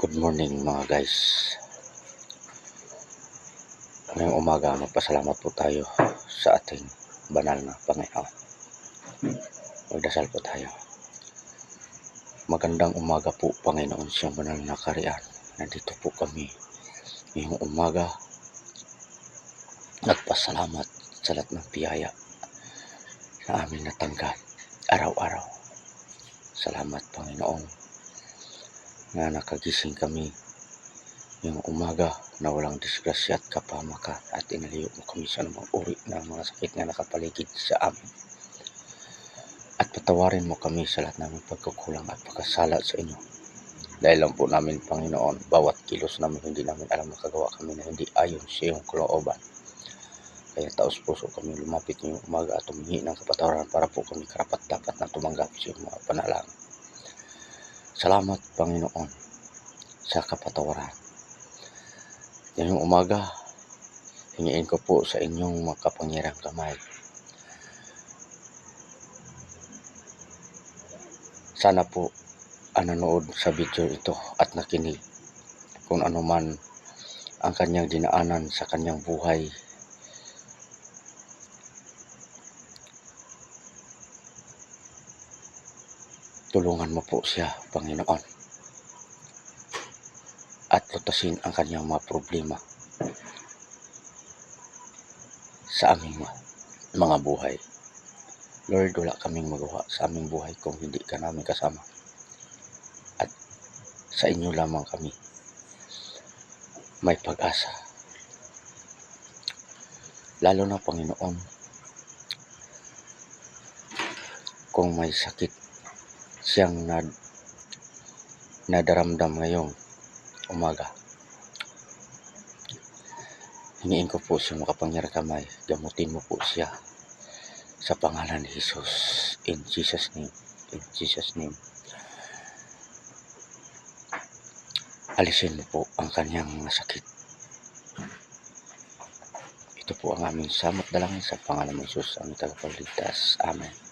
Good morning mga guys. Ngayong umaga magpasalamat po tayo sa ating banal na Panginoon. Magdasal po tayo. Magandang umaga po Panginoon siyang banal na kaharian. Nandito po kami ngayong umaga. Nagpasalamat sa lahat ng biyaya na aming natanggap araw-araw. Salamat Panginoon na nakagising kami ngayong umaga na walang disgrasya at kapahamakan at inaliyo mo kami sa anumang uri ng mga sakit na nakapaligid sa amin. At patawarin mo kami sa lahat ng pagkukulang at pagkasala sa inyo. Dahil lang po namin Panginoon, bawat kilos namin hindi namin alam makagawa kami na hindi ayon sa iyong kalooban. Kaya taos puso kami lumapit ngayong umaga at humingi ng kapatawaran para po kami karapat-dapat na tumanggap sa iyong mga panalangin. Salamat Panginoon sa kapatawaran. Ngayong umaga, hingiin ko po sa inyong makapangyarihang kamay. Sana po ang nanood sa video ito at nakinig kung ano man ang kanyang dinaanan sa kanyang buhay. Tulungan mo po siya, Panginoon. At lutasin ang kanyang mga problema sa aming mga buhay. Lord, wala kaming magawa sa aming buhay kung hindi ka namin kasama. At sa inyo lamang kami may pag-asa. Lalo na Panginoon, kung may sakit siyang nadaramdam ngayong umaga. Hiniin ko po siya makapangyarihang kamay. Gamutin mo po siya sa pangalan ni Jesus. In Jesus name. In Jesus name. Alisin mo po ang kanyang sakit. Ito po ang aming samot dalangin sa pangalan ni Jesus, ang tagapagligtas. Amen.